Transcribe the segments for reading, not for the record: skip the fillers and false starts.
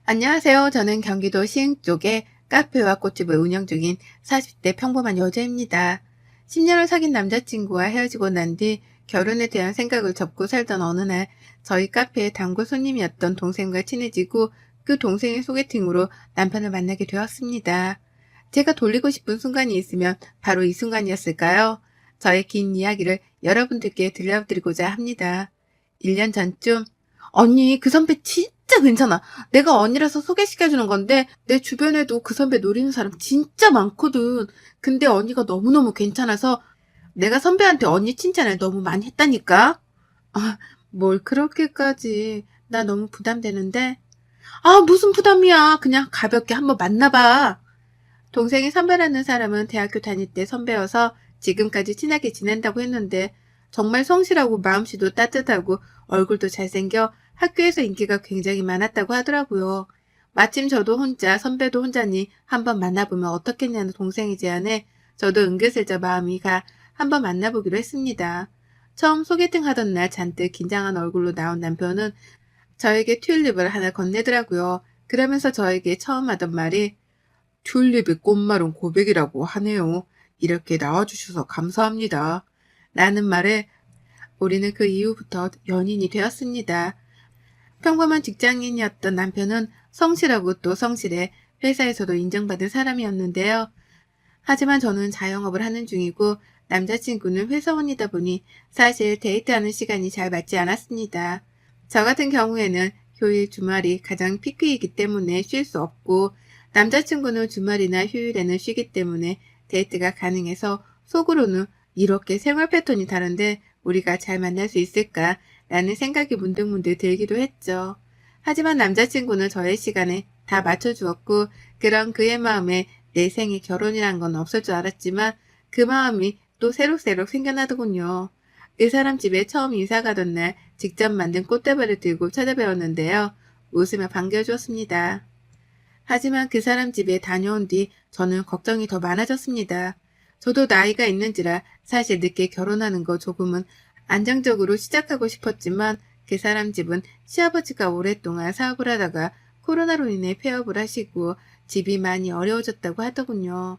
안녕하세요. 저는 경기도 시흥 쪽에 카페와 꽃집을 운영 중인 40대 평범한 여자입니다. 10년을 사귄 남자친구와 헤어지고 난 뒤 결혼에 대한 생각을 접고 살던 어느 날 저희 카페에 단골 손님이었던 동생과 친해지고 그 동생의 소개팅으로 남편을 만나게 되었습니다. 제가 돌리고 싶은 순간이 있으면 바로 이 순간이었을까요? 저의 긴 이야기를 여러분들께 들려드리고자 합니다. 1년 전쯤 언니 그 선배 진짜 괜찮아. 내가 언니라서 소개시켜주는 건데 내 주변에도 그 선배 노리는 사람 진짜 많거든. 근데 언니가 너무너무 괜찮아서 내가 선배한테 언니 칭찬을 너무 많이 했다니까. 아, 뭘 그렇게까지. 나 너무 부담되는데. 아, 무슨 부담이야. 그냥 가볍게 한번 만나봐. 동생이 선배라는 사람은 대학교 다닐 때 선배여서 지금까지 친하게 지낸다고 했는데 정말 성실하고 마음씨도 따뜻하고 얼굴도 잘생겨 학교에서 인기가 굉장히 많았다고 하더라고요. 마침 저도 혼자 선배도 혼자니 한번 만나보면 어떻겠냐는 동생의 제안에 저도 은근슬쩍 마음이 가 한번 만나보기로 했습니다. 처음 소개팅 하던 날 잔뜩 긴장한 얼굴로 나온 남편은 저에게 튤립을 하나 건네더라고요. 그러면서 저에게 처음 하던 말이 튤립의 꽃말은 고백이라고 하네요. 이렇게 나와주셔서 감사합니다. 라는 말에 우리는 그 이후부터 연인이 되었습니다. 평범한 직장인이었던 남편은 성실하고 또 성실해 회사에서도 인정받은 사람이었는데요. 하지만 저는 자영업을 하는 중이고 남자친구는 회사원이다 보니 사실 데이트하는 시간이 잘 맞지 않았습니다. 저 같은 경우에는 휴일 주말이 가장 피크이기 때문에 쉴 수 없고 남자친구는 주말이나 휴일에는 쉬기 때문에 데이트가 가능해서 속으로는 이렇게 생활 패턴이 다른데 우리가 잘 만날 수 있을까 라는 생각이 문득문득 들기도 했죠. 하지만 남자친구는 저의 시간에 다 맞춰주었고 그런 그의 마음에 내 생에 결혼이란 건 없을 줄 알았지만 그 마음이 또 새록새록 생겨나더군요. 그 사람 집에 처음 인사 가던 날 직접 만든 꽃다발을 들고 찾아뵈었는데요. 웃으며 반겨주었습니다. 하지만 그 사람 집에 다녀온 뒤 저는 걱정이 더 많아졌습니다. 저도 나이가 있는지라 사실 늦게 결혼하는 거 조금은 안정적으로 시작하고 싶었지만 그 사람 집은 시아버지가 오랫동안 사업을 하다가 코로나로 인해 폐업을 하시고 집이 많이 어려워졌다고 하더군요.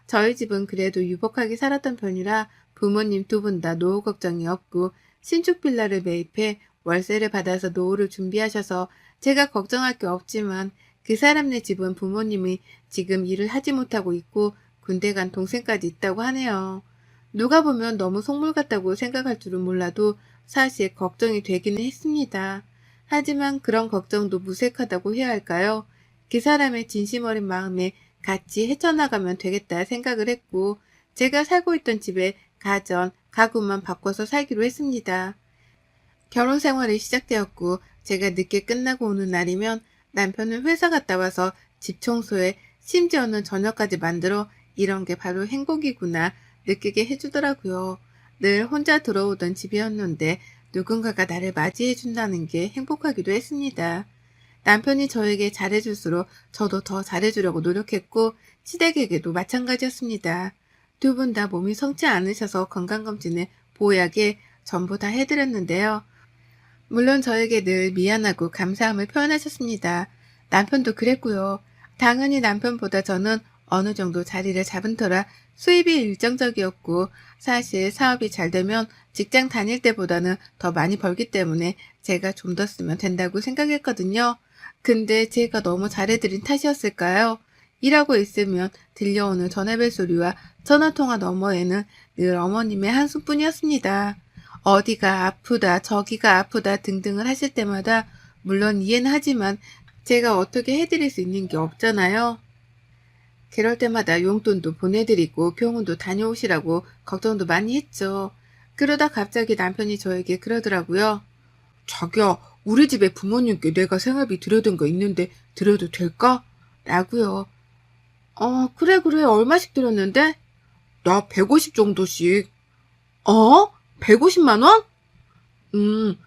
저희 집은 그래도 유복하게 살았던 편이라 부모님 두 분 다 노후 걱정이 없고 신축 빌라를 매입해 월세를 받아서 노후를 준비하셔서 제가 걱정할 게 없지만 그 사람네 집은 부모님이 지금 일을 하지 못하고 있고 군대 간 동생까지 있다고 하네요. 누가 보면 너무 속물 같다고 생각할 줄은 몰라도 사실 걱정이 되기는 했습니다. 하지만 그런 걱정도 무색하다고 해야 할까요? 그 사람의 진심 어린 마음에 같이 헤쳐나가면 되겠다 생각을 했고 제가 살고 있던 집에 가전, 가구만 바꿔서 살기로 했습니다. 결혼 생활이 시작되었고 제가 늦게 끝나고 오는 날이면 남편은 회사 갔다 와서 집 청소에 심지어는 저녁까지 만들어 이런 게 바로 행복이구나 느끼게 해주더라고요. 늘 혼자 들어오던 집이었는데 누군가가 나를 맞이해준다는 게 행복하기도 했습니다. 남편이 저에게 잘해줄수록 저도 더 잘해주려고 노력했고 시댁에게도 마찬가지였습니다. 두 분 다 몸이 성치 않으셔서 건강검진을 보약에 전부 다 해드렸는데요. 물론 저에게 늘 미안하고 감사함을 표현하셨습니다. 남편도 그랬고요. 당연히 남편보다 저는 어느 정도 자리를 잡은 터라 수입이 일정적이었고 사실 사업이 잘 되면 직장 다닐 때보다는 더 많이 벌기 때문에 제가 좀 더 쓰면 된다고 생각했거든요. 근데 제가 너무 잘해드린 탓이었을까요? 일하고 있으면 들려오는 전화벨 소리와 전화통화 너머에는 늘 어머님의 한숨뿐이었습니다. 어디가 아프다, 저기가 아프다 등등을 하실 때마다 물론 이해는 하지만 제가 어떻게 해드릴 수 있는 게 없잖아요. 그럴 때마다 용돈도 보내드리고 병원도 다녀오시라고 걱정도 많이 했죠. 그러다 갑자기 남편이 저에게 그러더라고요. 자기야, 우리 집에 부모님께 내가 생활비 드려둔 거 있는데 드려도 될까? 라고요. 그래. 얼마씩 드렸는데? 나 150 정도씩. 150만 원? 음,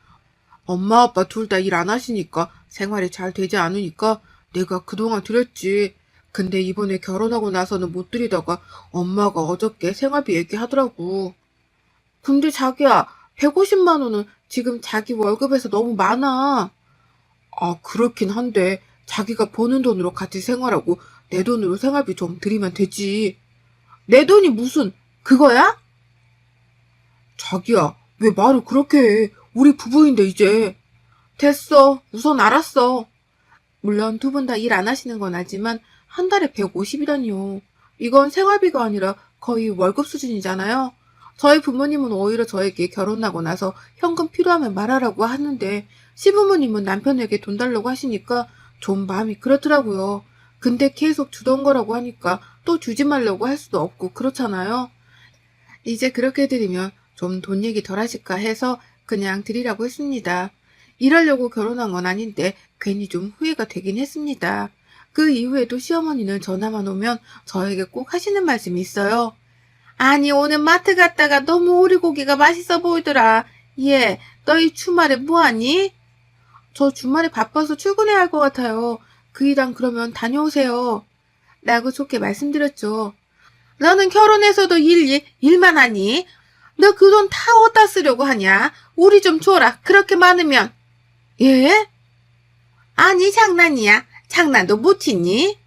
엄마 아빠 둘 다 일 안 하시니까 생활이 잘 되지 않으니까 내가 그동안 드렸지. 근데 이번에 결혼하고 나서는 못 드리다가 엄마가 어저께 생활비 얘기하더라고. 근데 자기야, 150만 원은 지금 자기 월급에서 너무 많아. 아, 그렇긴 한데 자기가 버는 돈으로 같이 생활하고 내 돈으로 생활비 좀 드리면 되지. 내 돈이 무슨 그거야? 자기야, 왜 말을 그렇게 해? 우리 부부인데 이제. 됐어. 우선 알았어. 물론 두 분 다 일 안 하시는 건 알지만 한 달에 150이라니요. 이건 생활비가 아니라 거의 월급 수준이잖아요. 저희 부모님은 오히려 저에게 결혼하고 나서 현금 필요하면 말하라고 하는데 시부모님은 남편에게 돈 달라고 하시니까 좀 마음이 그렇더라고요. 근데 계속 주던 거라고 하니까 또 주지 말라고 할 수도 없고 그렇잖아요. 이제 그렇게 드리면 좀 돈 얘기 덜 하실까 해서 그냥 드리라고 했습니다. 이러려고 결혼한 건 아닌데 괜히 좀 후회가 되긴 했습니다. 그 이후에도 시어머니는 전화만 오면 저에게 꼭 하시는 말씀이 있어요. 아니 오늘 마트 갔다가 너무 오리고기가 맛있어 보이더라. 얘, 너희 주말에 뭐하니? 저 주말에 바빠서 출근해야 할 것 같아요. 그 일당 그러면 다녀오세요. 라고 좋게 말씀드렸죠. 너는 결혼해서도 일만 하니? 너 그 돈 다 어디다 쓰려고 하냐? 우리 좀 줘라. 그렇게 많으면. 예? 아니 장난이야. 장난도 못 치니?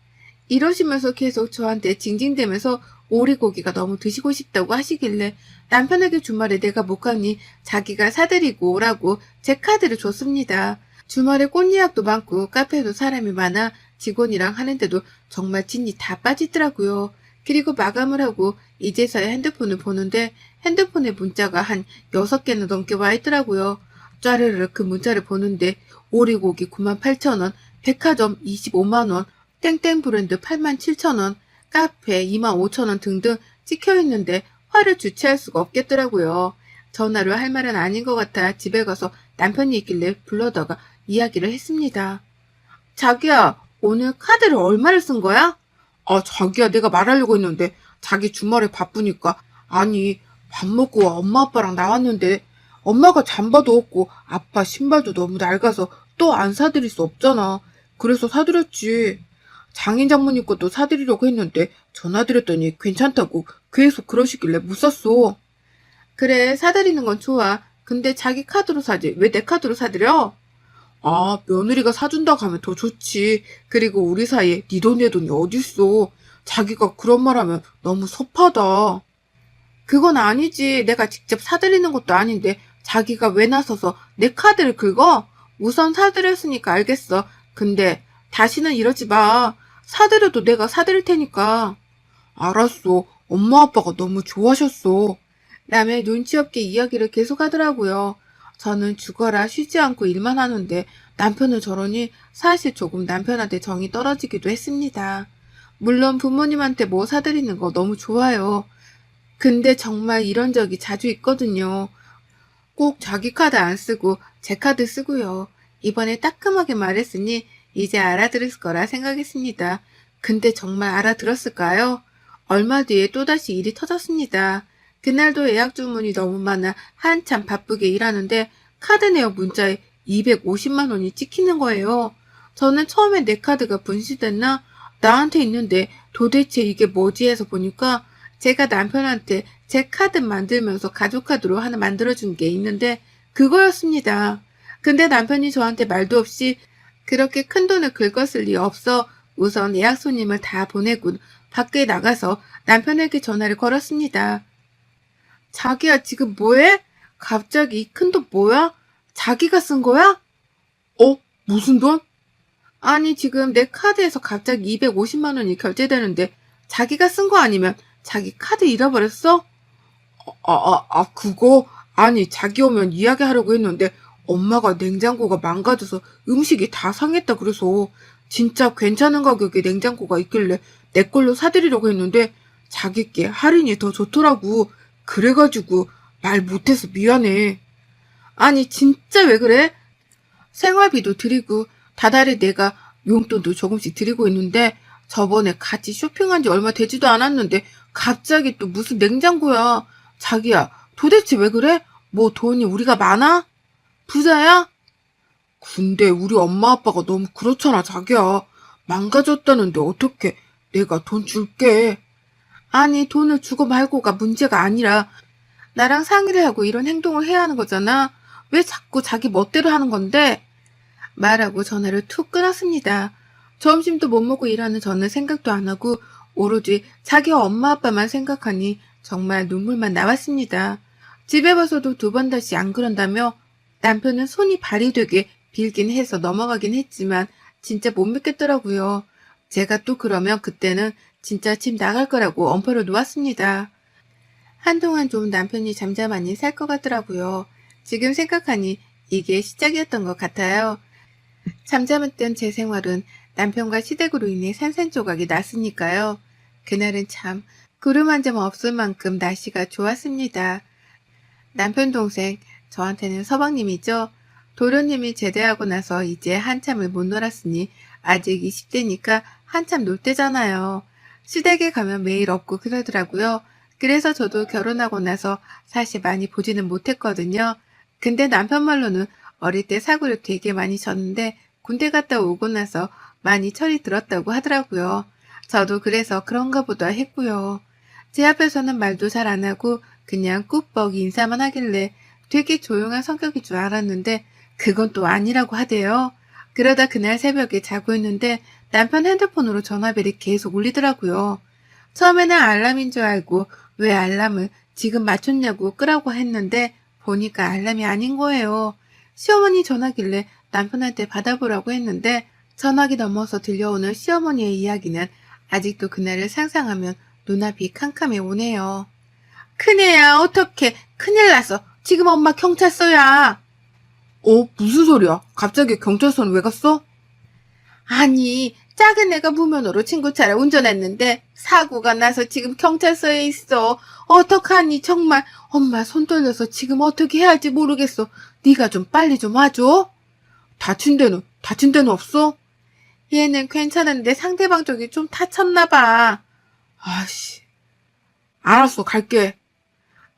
이러시면서 계속 저한테 징징대면서 오리고기가 너무 드시고 싶다고 하시길래 남편에게 주말에 내가 못 가니 자기가 사드리고 오라고 제 카드를 줬습니다. 주말에 꽃 예약도 많고 카페도 사람이 많아 직원이랑 하는데도 정말 진이 다 빠지더라고요. 그리고 마감을 하고 이제서야 핸드폰을 보는데 핸드폰에 문자가 한 6개나 넘게 와 있더라고요. 짜르르 그 문자를 보는데 오리고기 98,000원, 백화점 25만원, 땡땡 브랜드 87,000원, 카페 25,000원 등등 찍혀있는데 화를 주체할 수가 없겠더라고요. 전화로 할 말은 아닌 것 같아 집에 가서 남편이 있길래 불러다가 이야기를 했습니다. 자기야, 오늘 카드를 얼마를 쓴 거야? 아, 자기야, 내가 말하려고 했는데 자기 주말에 바쁘니까. 아니, 밥 먹고 엄마 아빠랑 나왔는데 엄마가 잠바도 없고 아빠 신발도 너무 낡아서 또 안 사드릴 수 없잖아. 그래서 사드렸지. 장인 장모님 것도 사드리려고 했는데 전화드렸더니 괜찮다고 계속 그러시길래 못 샀어. 그래, 사드리는 건 좋아. 근데 자기 카드로 사지. 왜 내 카드로 사드려? 아, 며느리가 사준다고 하면 더 좋지. 그리고 우리 사이에 네 돈 내 돈이 어딨어. 자기가 그런 말 하면 너무 섭하다. 그건 아니지. 내가 직접 사드리는 것도 아닌데 자기가 왜 나서서 내 카드를 긁어? 우선 사드렸으니까 알겠어. 근데 다시는 이러지 마. 사드려도 내가 사드릴 테니까. 알았어. 엄마 아빠가 너무 좋아하셨어. 남의 눈치 없게 이야기를 계속하더라고요. 저는 죽어라 쉬지 않고 일만 하는데 남편은 저러니 사실 조금 남편한테 정이 떨어지기도 했습니다. 물론 부모님한테 뭐 사드리는 거 너무 좋아요. 근데 정말 이런 적이 자주 있거든요. 꼭 자기 카드 안 쓰고 제 카드 쓰고요. 이번에 따끔하게 말했으니 이제 알아들을 거라 생각했습니다. 근데 정말 알아들었을까요? 얼마 뒤에 또다시 일이 터졌습니다. 그날도 예약 주문이 너무 많아 한참 바쁘게 일하는데 카드 내역 문자에 250만 원이 찍히는 거예요. 저는 처음에 내 카드가 분실됐나? 나한테 있는데 도대체 이게 뭐지 해서 보니까 제가 남편한테 제 카드 만들면서 가족 카드로 하나 만들어준 게 있는데 그거였습니다. 근데 남편이 저한테 말도 없이 그렇게 큰 돈을 긁었을 리 없어 우선 예약 손님을 다 보내고 밖에 나가서 남편에게 전화를 걸었습니다. 자기야 지금 뭐해? 갑자기 이 큰 돈 뭐야? 자기가 쓴 거야? 무슨 돈? 아니 지금 내 카드에서 갑자기 250만 원이 결제되는데 자기가 쓴 거 아니면 자기 카드 잃어버렸어? 그거? 아니 자기 오면 이야기하려고 했는데 엄마가 냉장고가 망가져서 음식이 다 상했다 그래서 진짜 괜찮은 가격에 냉장고가 있길래 내 걸로 사드리려고 했는데 자기께 할인이 더 좋더라고. 그래가지고 말 못해서 미안해. 아니 진짜 왜 그래? 생활비도 드리고 다달이 내가 용돈도 조금씩 드리고 있는데 저번에 같이 쇼핑한 지 얼마 되지도 않았는데 갑자기 또 무슨 냉장고야. 자기야 도대체 왜 그래? 뭐 돈이 우리가 많아? 부자야? 근데 우리 엄마 아빠가 너무 그렇잖아 자기야. 망가졌다는데 어떻게 내가 돈 줄게. 아니 돈을 주고 말고가 문제가 아니라 나랑 상의를 하고 이런 행동을 해야 하는 거잖아. 왜 자꾸 자기 멋대로 하는 건데? 말하고 전화를 툭 끊었습니다. 점심도 못 먹고 일하는 저는 생각도 안 하고 오로지 자기 엄마 아빠만 생각하니 정말 눈물만 나왔습니다. 집에 와서도 두 번 다시 안 그런다며 남편은 손이 발이 되게 빌긴 해서 넘어가긴 했지만 진짜 못 믿겠더라고요. 제가 또 그러면 그때는 진짜 집 나갈 거라고 엄포를 놓았습니다. 한동안 좀 남편이 잠잠하니 살 것 같더라고요. 지금 생각하니 이게 시작이었던 것 같아요. 잠잠했던 제 생활은 남편과 시댁으로 인해 산산조각이 났으니까요. 그날은 참 구름 한 점 없을 만큼 날씨가 좋았습니다. 남편 동생, 저한테는 서방님이죠. 도련님이 제대하고 나서 이제 한참을 못 놀았으니 아직 20대니까 한참 놀 때잖아요. 시댁에 가면 매일 없고 그러더라고요. 그래서 저도 결혼하고 나서 사실 많이 보지는 못했거든요. 근데 남편 말로는 어릴 때 사고를 되게 많이 쳤는데 군대 갔다 오고 나서 많이 철이 들었다고 하더라고요. 저도 그래서 그런가 보다 했고요. 제 앞에서는 말도 잘 안 하고 그냥 꾹뻑 인사만 하길래 되게 조용한 성격일 줄 알았는데 그건 또 아니라고 하대요. 그러다 그날 새벽에 자고 있는데 남편 핸드폰으로 전화벨이 계속 울리더라고요. 처음에는 알람인 줄 알고 왜 알람을 지금 맞췄냐고 끄라고 했는데 보니까 알람이 아닌 거예요. 시어머니 전화길래 남편한테 받아보라고 했는데 전화기 넘어서 들려오는 시어머니의 이야기는 아직도 그날을 상상하면 눈앞이 캄캄해 오네요. 큰애야, 어떡해. 큰일 났어. 지금 엄마 경찰서야. 무슨 소리야? 갑자기 경찰서는 왜 갔어? 아니, 작은 애가 무면허로 친구 차를 운전했는데 사고가 나서 지금 경찰서에 있어. 어떡하니 정말 엄마 손 떨려서 지금 어떻게 해야 할지 모르겠어. 네가 좀 빨리 좀 와줘. 다친 데는 없어? 얘는 괜찮은데 상대방 쪽이 좀 다쳤나 봐. 아씨, 알았어, 갈게.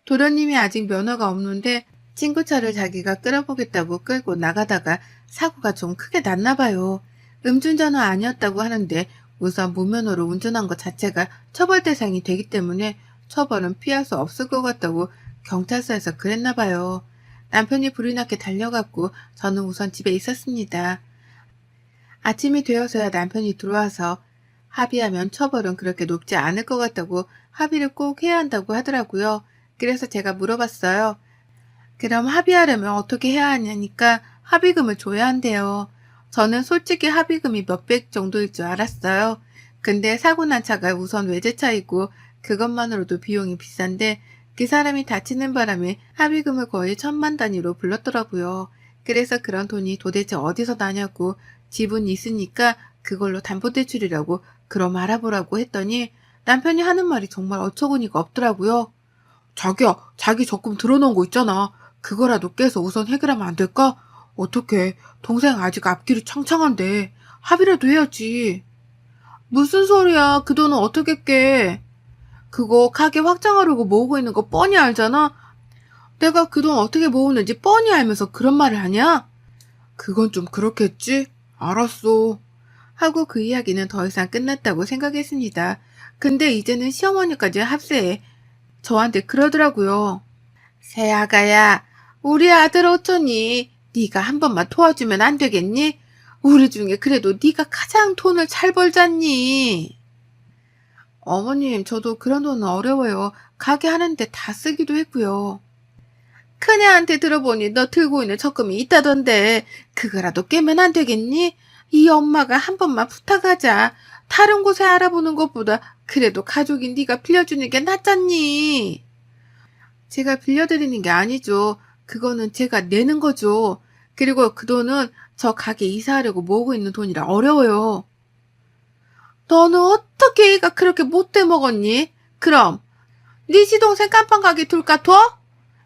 도련님이 아직 면허가 없는데 친구 차를 자기가 끌어보겠다고 끌고 나가다가 사고가 좀 크게 났나 봐요. 음주운전은 아니었다고 하는데 우선 무면허로 운전한 것 자체가 처벌 대상이 되기 때문에 처벌은 피할 수 없을 것 같다고 경찰서에서 그랬나 봐요. 남편이 불이 나게 달려갔고 저는 우선 집에 있었습니다. 아침이 되어서야 남편이 들어와서 합의하면 처벌은 그렇게 높지 않을 것 같다고 합의를 꼭 해야 한다고 하더라고요. 그래서 제가 물어봤어요. 그럼 합의하려면 어떻게 해야 하냐니까 합의금을 줘야 한대요. 저는 솔직히 합의금이 몇백 정도일 줄 알았어요. 근데 사고 난 차가 우선 외제차이고 그것만으로도 비용이 비싼데 그 사람이 다치는 바람에 합의금을 거의 1,000만 단위로 불렀더라고요. 그래서 그런 돈이 도대체 어디서 나냐고 지분이 있으니까 그걸로 담보대출이라고 그럼 알아보라고 했더니 남편이 하는 말이 정말 어처구니가 없더라고요. 자기야, 자기 적금 들어놓은 거 있잖아. 그거라도 깨서 우선 해결하면 안 될까? 어떡해. 동생 아직 앞길이 창창한데 합의라도 해야지. 무슨 소리야. 그 돈은 어떻게 깨? 그거 가게 확장하려고 모으고 있는 거 뻔히 알잖아. 내가 그 돈 어떻게 모으는지 뻔히 알면서 그런 말을 하냐? 그건 좀 그렇겠지? 알았어. 하고 그 이야기는 더 이상 끝났다고 생각했습니다. 근데 이제는 시어머니까지 합세해. 저한테 그러더라고요. 새아가야, 우리 아들 어쩌니? 네가 한 번만 도와주면 안 되겠니? 우리 중에 그래도 네가 가장 돈을 잘 벌잖니. 어머님, 저도 그런 돈은 어려워요. 가게 하는데 다 쓰기도 했고요. 큰애한테 들어보니 너 들고 있는 적금이 있다던데 그거라도 깨면 안 되겠니? 이 엄마가 한 번만 부탁하자. 다른 곳에 알아보는 것보다 그래도 가족인 네가 빌려주는 게 낫잖니. 제가 빌려드리는 게 아니죠. 그거는 제가 내는 거죠. 그리고 그 돈은 저 가게 이사하려고 모으고 있는 돈이라 어려워요. 너는 어떻게 애가 그렇게 못돼 먹었니? 그럼 네 시동생 깜빵 가게 둘까 둬?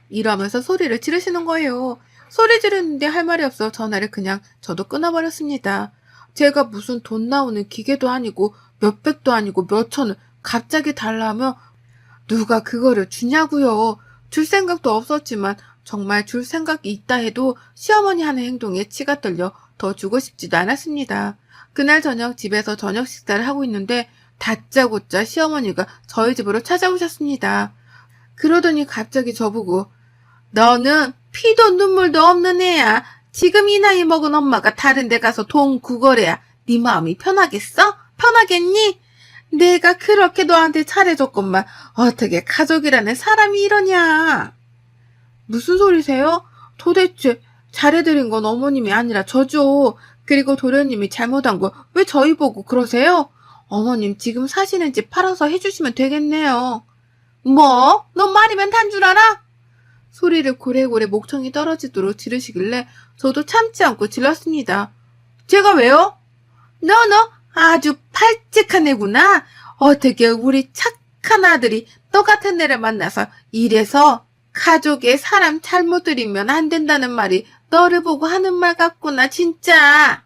이러면서 소리를 지르시는 거예요. 소리 지르는데 할 말이 없어 전화를 그냥 저도 끊어버렸습니다. 제가 무슨 돈 나오는 기계도 아니고 몇백도 아니고 몇천을 갑자기 달라 하면 누가 그거를 주냐고요. 줄 생각도 없었지만 정말 줄 생각이 있다 해도 시어머니 하는 행동에 치가 떨려 더 주고 싶지도 않았습니다. 그날 저녁 집에서 저녁 식사를 하고 있는데 다짜고짜 시어머니가 저희 집으로 찾아오셨습니다. 그러더니 갑자기 저보고 너는 피도 눈물도 없는 애야. 지금 이 나이 먹은 엄마가 다른 데 가서 돈 구걸해야 네 마음이 편하겠어? 편하겠니? 내가 그렇게 너한테 잘해줬건만 어떻게 가족이라는 사람이 이러냐? 무슨 소리세요? 도대체 잘해드린 건 어머님이 아니라 저죠. 그리고 도련님이 잘못한 거 왜 저희 보고 그러세요? 어머님 지금 사시는 집 팔아서 해주시면 되겠네요. 뭐? 넌 말이면 단 줄 알아? 소리를 고래고래 목청이 떨어지도록 지르시길래 저도 참지 않고 질렀습니다. 제가 왜요? 너 아주 팔찍한 애구나. 어떻게 우리 착한 아들이 너 같은 애를 만나서 이래서 가족의 사람 잘못 들이면 안 된다는 말이 너를 보고 하는 말 같구나 진짜.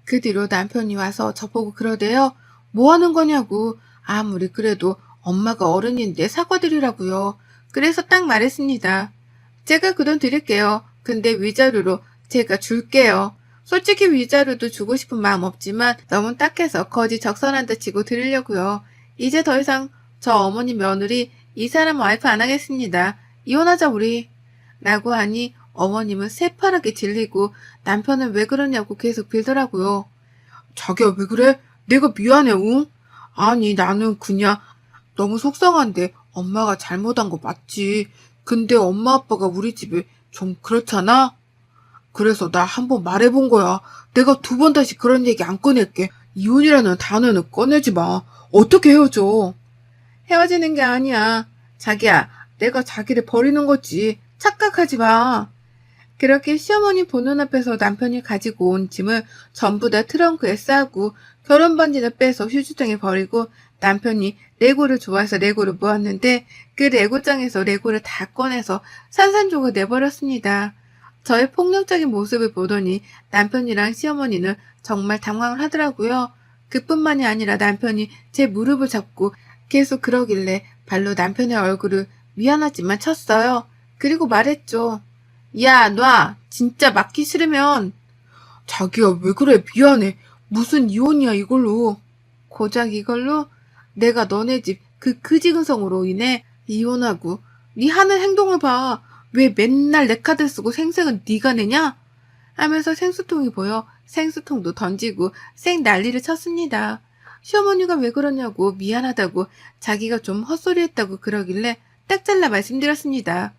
그 뒤로 남편이 와서 저보고 그러대요. 뭐 하는 거냐고. 아무리 그래도 엄마가 어른인데 사과드리라고요. 그래서 딱 말했습니다. 제가 그 돈 드릴게요. 근데 위자료로 제가 줄게요. 솔직히 위자료도 주고 싶은 마음 없지만 너무 딱해서 거지 적선한 듯 치고 드리려고요. 이제 더 이상 저 어머니 며느리 이 사람 와이프 안 하겠습니다. 이혼하자 우리. 라고 하니 어머님은 새파랗게 질리고 남편은 왜 그러냐고 계속 빌더라고요. 자기야 왜 그래? 내가 미안해 응? 아니 나는 그냥 너무 속상한데 엄마가 잘못한 거 맞지. 근데 엄마 아빠가 우리 집에 좀 그렇잖아? 그래서 나 한번 말해본 거야. 내가 두 번 다시 그런 얘기 안 꺼낼게. 이혼이라는 단어는 꺼내지 마. 어떻게 헤어져? 헤어지는 게 아니야. 자기야, 내가 자기를 버리는 거지. 착각하지 마. 그렇게 시어머니 보는 앞에서 남편이 가지고 온 짐을 전부 다 트렁크에 싸고 결혼 반지를 빼서 휴지통에 버리고 남편이 레고를 좋아해서 레고를 모았는데 그 레고장에서 레고를 다 꺼내서 산산조각 내버렸습니다. 저의 폭력적인 모습을 보더니 남편이랑 시어머니는 정말 당황을 하더라고요. 그뿐만이 아니라 남편이 제 무릎을 잡고 계속 그러길래 발로 남편의 얼굴을 미안하지만 쳤어요. 그리고 말했죠. 야, 놔. 진짜 맞기 싫으면. 자기야, 왜 그래? 미안해. 무슨 이혼이야, 이걸로. 고작 이걸로? 내가 너네 집 그 그지근성으로 인해 이혼하고 네 하는 행동을 봐. 왜 맨날 내 카드 쓰고 생색은 네가 내냐? 하면서 생수통이 보여 생수통도 던지고 쌩 난리를 쳤습니다. 시어머니가 왜 그러냐고 미안하다고 자기가 좀 헛소리했다고 그러길래 딱 잘라 말씀드렸습니다.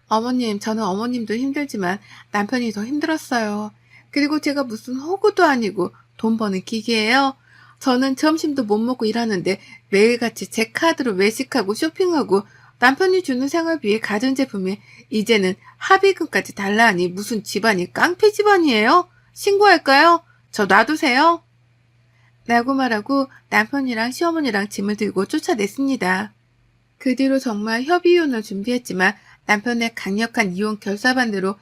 어머님, 저는 어머님도 힘들지만 남편이 더 힘들었어요. 그리고 제가 무슨 호구도 아니고 돈 버는 기계예요. 저는 점심도 못 먹고 일하는데 매일같이 제 카드로 외식하고 쇼핑하고 남편이 주는 생활비에 가전제품에 이제는 합의금까지 달라 하니 무슨 집안이 깡패 집안이에요? 신고할까요? 저 놔두세요. 라고 말하고 남편이랑 시어머니랑 짐을 들고 쫓아냈습니다. 그 뒤로 정말 협의이혼을 준비했지만 남편의 강력한 이혼 결사반대로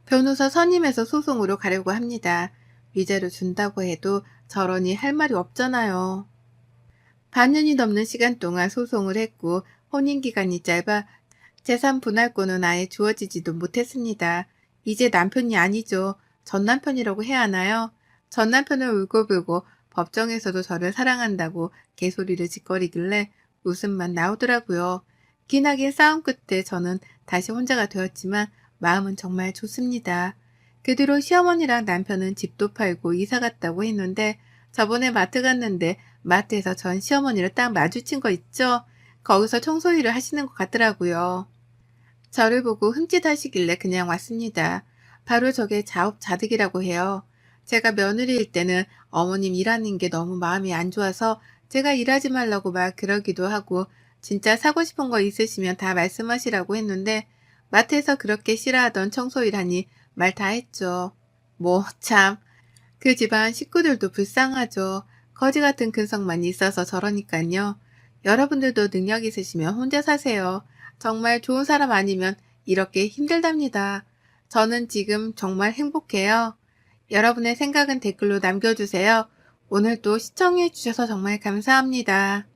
변호사 선임해서 소송으로 가려고 합니다. 위자료 준다고 해도 저러니 할 말이 없잖아요. 반년이 넘는 시간 동안 소송을 했고 혼인기간이 짧아 재산 분할권은 아예 주어지지도 못했습니다. 이제 남편이 아니죠. 전 남편이라고 해야 하나요? 전 남편을 울고불고 법정에서도 저를 사랑한다고 개소리를 짓거리길래 웃음만 나오더라고요. 기나긴 싸움 끝에 저는 다시 혼자가 되었지만 마음은 정말 좋습니다. 그 뒤로 시어머니랑 남편은 집도 팔고 이사 갔다고 했는데 저번에 마트 갔는데 마트에서 전 시어머니를 딱 마주친 거 있죠? 거기서 청소 일을 하시는 것 같더라고요. 저를 보고 흠칫하시길래 그냥 왔습니다. 바로 저게 자업자득이라고 해요. 제가 며느리일 때는 어머님 일하는 게 너무 마음이 안 좋아서 제가 일하지 말라고 막 그러기도 하고 진짜 사고 싶은 거 있으시면 다 말씀하시라고 했는데 마트에서 그렇게 싫어하던 청소일 하니 말 다 했죠. 뭐 참, 그 집안 식구들도 불쌍하죠. 거지 같은 근성만 있어서 저러니깐요. 여러분들도 능력 있으시면 혼자 사세요. 정말 좋은 사람 아니면 이렇게 힘들답니다. 저는 지금 정말 행복해요. 여러분의 생각은 댓글로 남겨주세요. 오늘도 시청해주셔서 정말 감사합니다.